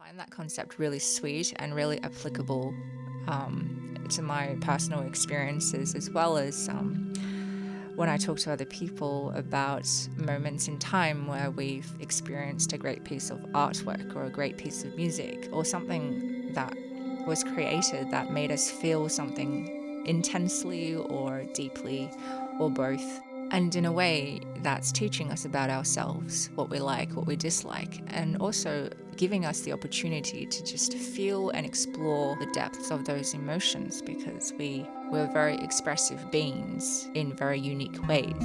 Find that concept really sweet and really applicable to my personal experiences, as well as when I talk to other people about moments in time where we've experienced a great piece of artwork or a great piece of music or something that was created that made us feel something intensely or deeply or both. And in a way, that's teaching us about ourselves, what we like, what we dislike, and also giving us the opportunity to just feel and explore the depths of those emotions, because we're very expressive beings in very unique ways.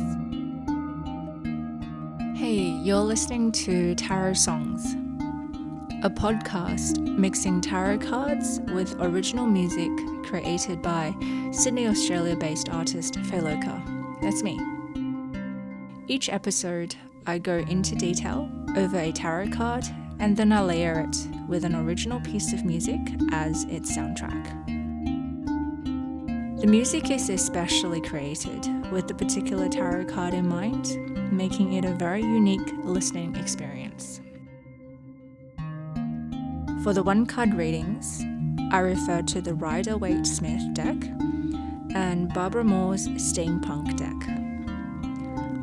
Hey, you're listening to Tarot Songs, a podcast mixing tarot cards with original music created by Sydney, Australia-based artist Feloka. That's me. Each episode, I go into detail over a tarot card and then I layer it with an original piece of music as its soundtrack. The music is especially created with the particular tarot card in mind, making it a very unique listening experience. For the one-card readings, I refer to the Rider-Waite-Smith deck and Barbara Moore's Steampunk deck.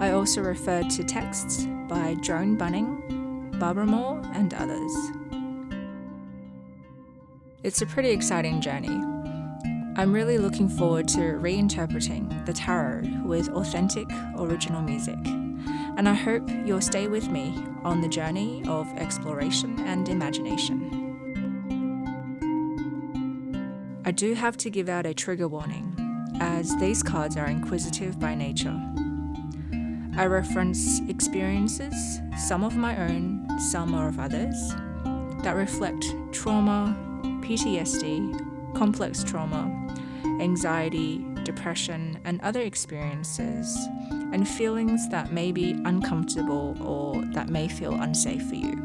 I also referred to texts by Joan Bunning, Barbara Moore, and others. It's a pretty exciting journey. I'm really looking forward to reinterpreting the tarot with authentic, original music, and I hope you'll stay with me on the journey of exploration and imagination. I do have to give out a trigger warning, as these cards are inquisitive by nature. I reference experiences, some of my own, some are of others, that reflect trauma, PTSD, complex trauma, anxiety, depression, and other experiences, and feelings that may be uncomfortable or that may feel unsafe for you.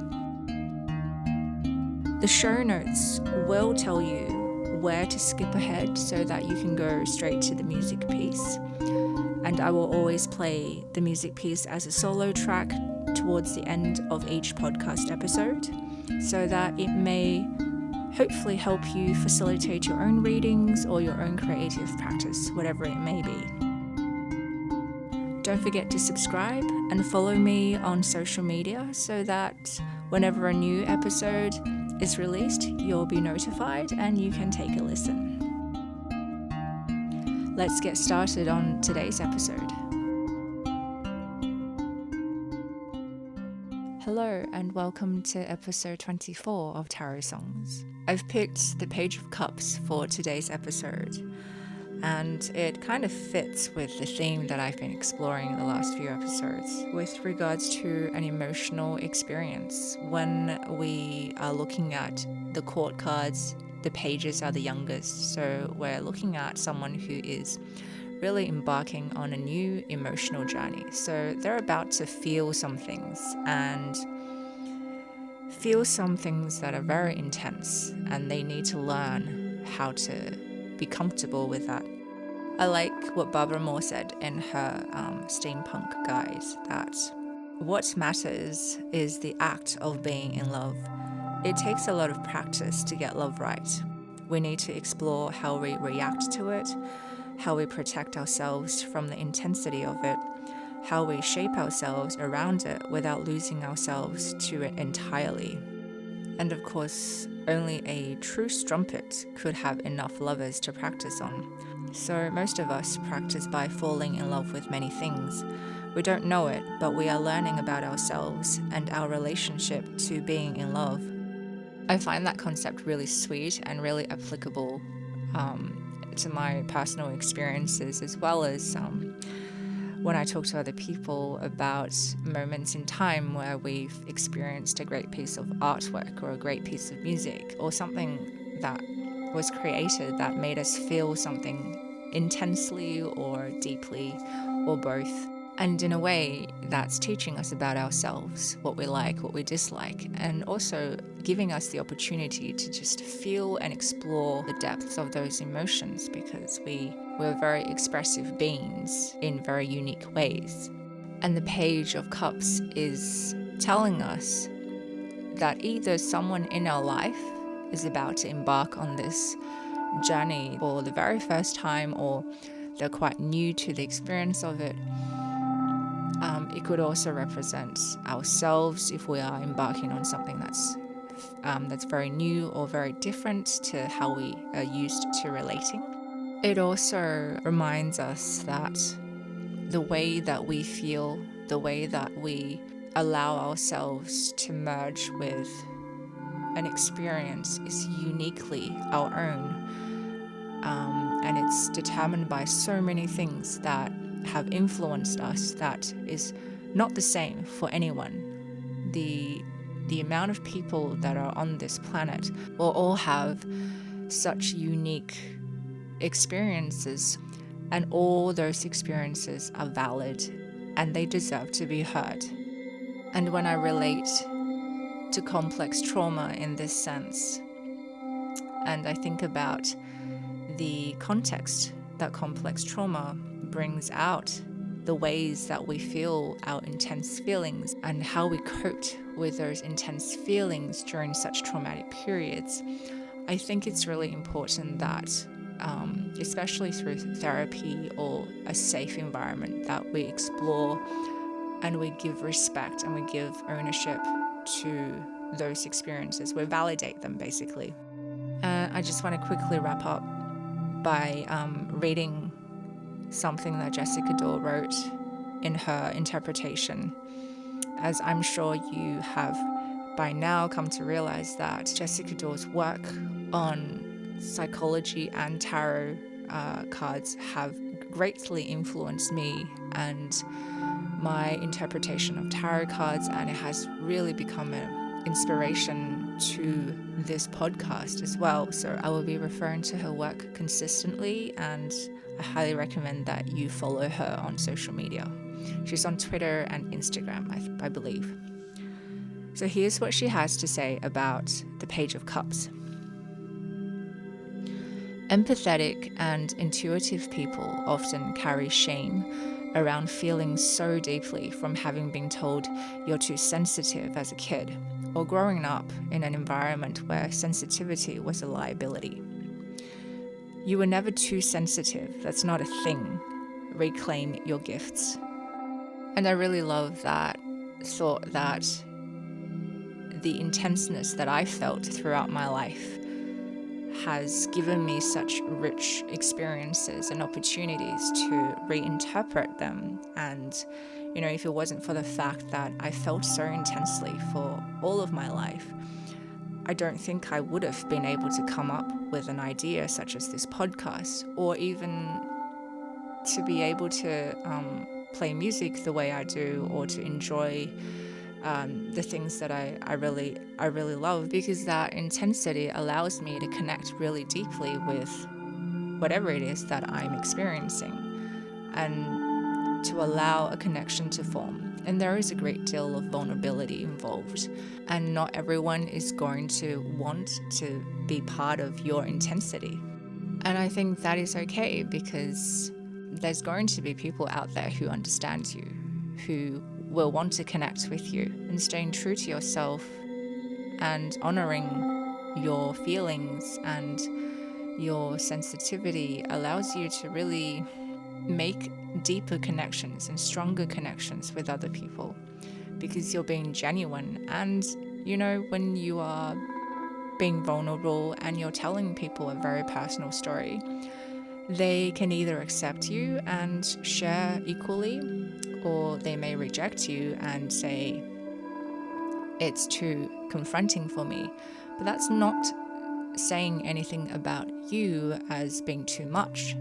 The show notes will tell you where to skip ahead so that you can go straight to the music piece. And I will always play the music piece as a solo track towards the end of each podcast episode, so that it may hopefully help you facilitate your own readings or your own creative practice, whatever it may be. Don't forget to subscribe and follow me on social media so that whenever a new episode is released, you'll be notified and you can take a listen. Let's get started on today's episode. Hello and welcome to episode 24 of Tarot Songs. I've picked the Page of Cups for today's episode, and it kind of fits with the theme that I've been exploring in the last few episodes with regards to an emotional experience. When we are looking at the court cards, the pages are the youngest, so we're looking at someone who is really embarking on a new emotional journey. So they're about to feel some things and feel some things that are very intense, and they need to learn how to be comfortable with that. I like what Barbara Moore said in her Steampunk Guide, that what matters is the act of being in love. It takes a lot of practice to get love right. We need to explore how we react to it, how we protect ourselves from the intensity of it, how we shape ourselves around it without losing ourselves to it entirely. And of course, only a true strumpet could have enough lovers to practice on. So most of us practice by falling in love with many things. We don't know it, but we are learning about ourselves and our relationship to being in love. I find that concept really sweet and really applicable to my personal experiences, as well as when I talk to other people about moments in time where we've experienced a great piece of artwork or a great piece of music or something that was created that made us feel something intensely or deeply or both. And in a way, that's teaching us about ourselves, what we like, what we dislike, and also giving us the opportunity to just feel and explore the depths of those emotions, because we're very expressive beings in very unique ways. And the Page of Cups is telling us that either someone in our life is about to embark on this journey for the very first time, or they're quite new to the experience of it. It could also represent ourselves if we are embarking on something that's very new or very different to how we are used to relating. It also reminds us that the way that we feel, the way that we allow ourselves to merge with an experience is uniquely our own. And it's determined by so many things that have influenced us that is not the same for anyone. The amount of people that are on this planet will all have such unique experiences, and all those experiences are valid and they deserve to be heard. And when I relate to complex trauma in this sense, and I think about the context that complex trauma brings out, the ways that we feel our intense feelings and how we coped with those intense feelings during such traumatic periods, I think it's really important that, especially through therapy or a safe environment, that we explore and we give respect and we give ownership to those experiences. We validate them, basically. I just want to quickly wrap up by reading something that Jessica Dore wrote in her interpretation. As I'm sure you have by now come to realize that Jessica Dore's work on psychology and tarot cards have greatly influenced me and my interpretation of tarot cards, and it has really become an inspiration to this podcast as well. So I will be referring to her work consistently, and I highly recommend that you follow her on social media. She's on Twitter and Instagram, I believe. So here's what she has to say about the Page of Cups. Empathetic and intuitive people often carry shame around feeling so deeply from having been told you're too sensitive as a kid, or growing up in an environment where sensitivity was a liability. You were never too sensitive, that's not a thing. Reclaim your gifts. And I really love that thought, that the intenseness that I felt throughout my life has given me such rich experiences and opportunities to reinterpret them. And, if it wasn't for the fact that I felt so intensely for all of my life, I don't think I would have been able to come up with an idea such as this podcast, or even to be able to play music the way I do, or to enjoy the things that I really love, because that intensity allows me to connect really deeply with whatever it is that I'm experiencing, and to allow a connection to form. And there is a great deal of vulnerability involved, and not everyone is going to want to be part of your intensity. And I think that is okay, because there's going to be people out there who understand you, who will want to connect with you, and staying true to yourself and honoring your feelings and your sensitivity allows you to really make deeper connections and stronger connections with other people, because you're being genuine. And when you are being vulnerable and you're telling people a very personal story, they can either accept you and share equally, or they may reject you and say, it's too confronting for me. But that's not saying anything about you as being too much.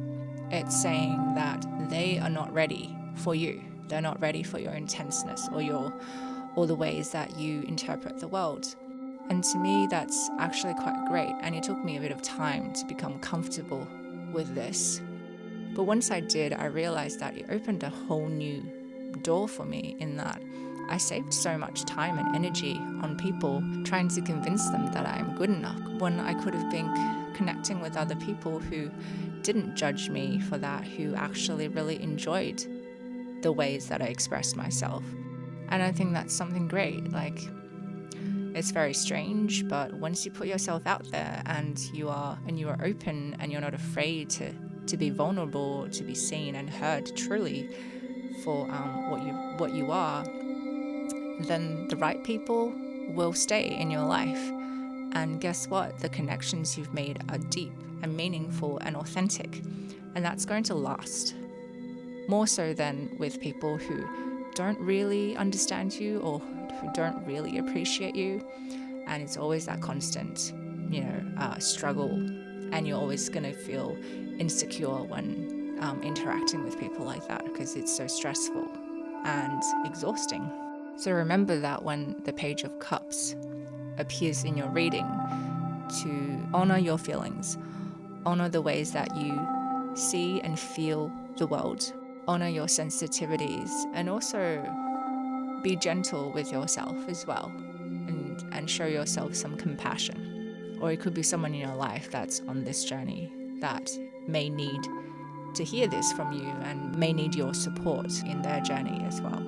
It's saying that they are not ready for you. They're not ready for your intenseness or the ways that you interpret the world. And to me, that's actually quite great. And it took me a bit of time to become comfortable with this. But once I did, I realized that it opened a whole new door for me, in that I saved so much time and energy on people trying to convince them that I'm good enough, when I could have been connecting with other people who didn't judge me for that, who actually really enjoyed the ways that I expressed myself. And I think that's something great. Like, It's very strange, but once you put yourself out there and you are open and you're not afraid to be vulnerable, to be seen and heard truly for what you are, then the right people will stay in your life. And guess what? The connections you've made are deep and meaningful and authentic, and that's going to last. More so than with people who don't really understand you or who don't really appreciate you. And it's always that constant, struggle. And you're always going to feel insecure when interacting with people like that because it's so stressful and exhausting. So remember that when the Page of Cups appears in your reading, to honor your feelings, honor the ways that you see and feel the world, honor your sensitivities, and also be gentle with yourself as well, and show yourself some compassion. Or it could be someone in your life that's on this journey that may need to hear this from you and may need your support in their journey as well.